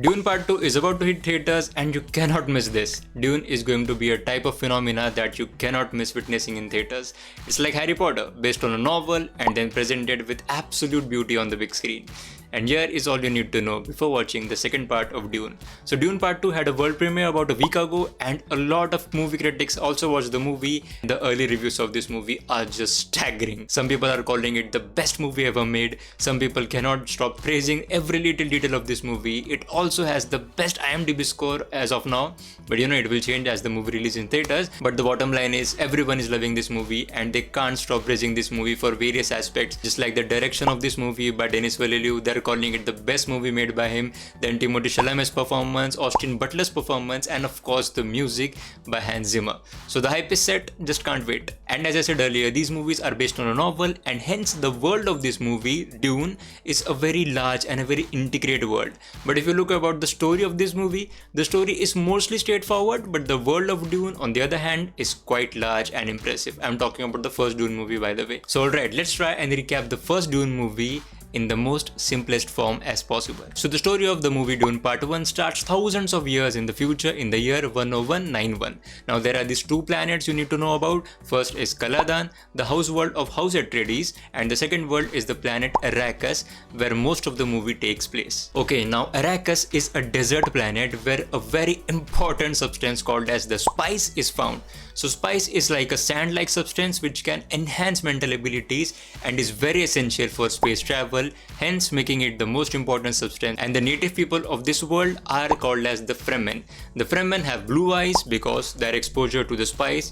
Dune Part 2 is about to hit theaters and you cannot miss this. Dune is going to be a type of phenomena that you cannot miss witnessing in theaters. It's like Harry Potter, based on a novel and then presented with absolute beauty on the big screen. And here is all you need to know before watching the second part of Dune. So Dune Part 2 had a world premiere about a week ago and a lot of movie critics also watched the movie. The early reviews of this movie are just staggering. Some people are calling it the best movie ever made. Some people cannot stop praising every little detail of this movie. It also has the best IMDb score as of now, but it will change as the movie releases in theaters. But the bottom line is everyone is loving this movie and they can't stop praising this movie for various aspects, just like the direction of this movie by Denis Villeneuve. They're calling it the best movie made by him, then Timothée Chalamet's performance, Austin Butler's performance, and of course the music by Hans Zimmer. So the hype is set, just can't wait. And as I said earlier, these movies are based on a novel and hence the world of this movie, Dune, is a very large and a very integrated world. But if you look about the story of this movie, the story is mostly straightforward, but the world of Dune on the other hand is quite large and impressive. I'm talking about the first Dune movie, by the way. So alright, let's try and recap the first Dune movie in the most simplest form as possible. So the story of the movie Dune Part 1 starts thousands of years in the future in the year 10191. Now there are these two planets you need to know about. First is Caladan, the house world of House Atreides, and the second world is the planet Arrakis, where most of the movie takes place. Okay, now Arrakis is a desert planet where a very important substance called as the spice is found. So spice is like a sand-like substance which can enhance mental abilities and is very essential for space travel, hence making it the most important substance. And the native people of this world are called as the Fremen. The Fremen have blue eyes because their exposure to the spice,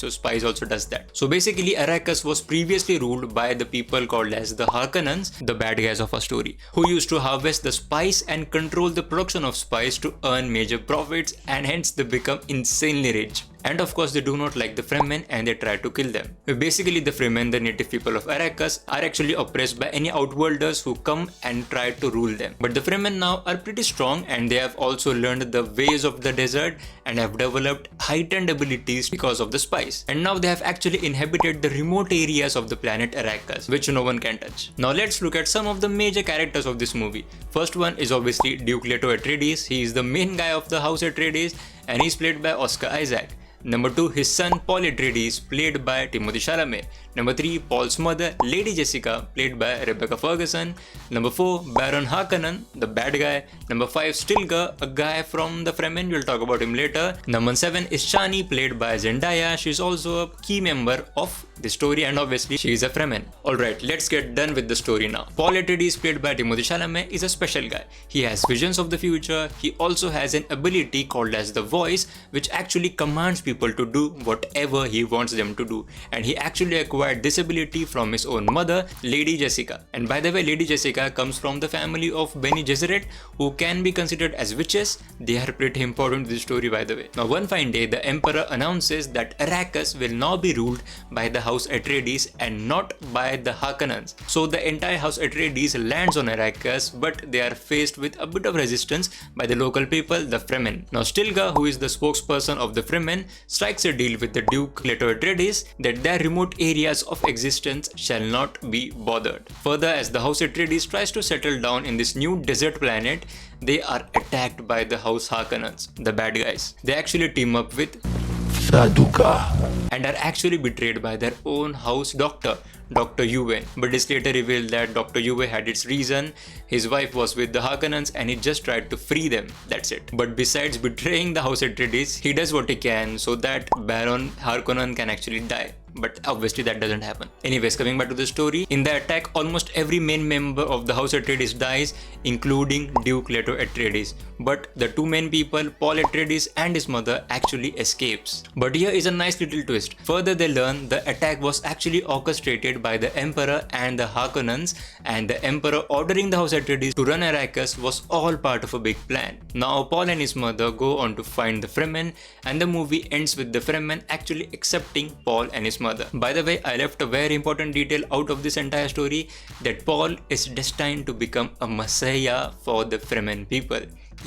spice also does that. So basically Arrakis was previously ruled by the people called as the Harkonnens, the bad guys of our story, who used to harvest the spice and control the production of spice to earn major profits, and hence they become insanely rich. And of course they do not like the Fremen and they try to kill them. Basically the Fremen, the native people of Arrakis, are actually oppressed by any outworlders who come and try to rule them. But the Fremen now are pretty strong and they have also learned the ways of the desert and have developed heightened abilities because of the spice. And now they have actually inhabited the remote areas of the planet Arrakis, which no one can touch. Now let's look at some of the major characters of this movie. First one is obviously Duke Leto Atreides. He is the main guy of the House Atreides and he's played by Oscar Isaac. Number 2, his son Paul Atreides, played by Timothée Chalamet. Number 3, Paul's mother, Lady Jessica, played by Rebecca Ferguson. Number 4, Baron Harkonnen, the bad guy. Number 5, Stilgar, a guy from the Fremen, we'll talk about him later. Number 7 is Chani, played by Zendaya. She's also a key member of the story and obviously she is a Fremen. Alright, let's get done with the story now. Paul Atreides, played by Timothée Chalamet, is a special guy. He has visions of the future. He also has an ability called as the voice, which actually commands people to do whatever he wants them to do, and he actually acquired this ability from his own mother, Lady Jessica. And by the way, Lady Jessica comes from the family of Bene Gesserit, who can be considered as witches. They are pretty important to the story, by the way. Now one fine day the Emperor announces that Arrakis will now be ruled by the House Atreides and not by the Harkonnens. So the entire House Atreides lands on Arrakis, but they are faced with a bit of resistance by the local people, the Fremen. Now Stilgar, who is the spokesperson of the Fremen, strikes a deal with the Duke Leto Atreides that their remote areas of existence shall not be bothered. Further, as the House Atreides tries to settle down in this new desert planet, they are attacked by the House Harkonnens, the bad guys. They actually team up with and are actually betrayed by their own house doctor, Dr. Yue. But it's later revealed that Dr. Yue had its reason. His wife was with the Harkonnens and he just tried to free them, that's it. But besides betraying the House Atreides, he does what he can so that Baron Harkonnen can actually die. But obviously that doesn't happen. Anyways, coming back to the story, in the attack almost every main member of the House Atreides dies, including Duke Leto Atreides. But the two main people, Paul Atreides and his mother, actually escapes. But here is a nice little twist. Further they learn the attack was actually orchestrated by the Emperor and the Harkonnens, and the Emperor ordering the House Atreides to run Arrakis was all part of a big plan. Now Paul and his mother go on to find the Fremen, and the movie ends with the Fremen actually accepting Paul and his mother. By the way, I left a very important detail out of this entire story, that Paul is destined to become a messiah for the Fremen people.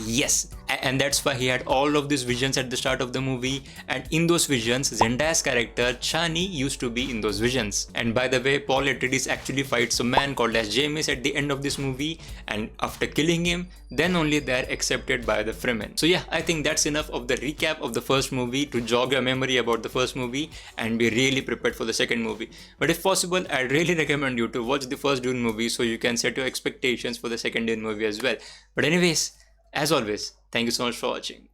Yes, and that's why he had all of these visions at the start of the movie, and in those visions, Zendaya's character Chani used to be in those visions. And by the way, Paul Atreides actually fights a man called as Jamis at the end of this movie, and after killing him, then only they are accepted by the Fremen. So yeah, I think that's enough of the recap of the first movie to jog your memory about the first movie and be really prepared for the second movie. But if possible, I'd really recommend you to watch the first Dune movie so you can set your expectations for the second Dune movie as well. But anyways, as always, thank you so much for watching.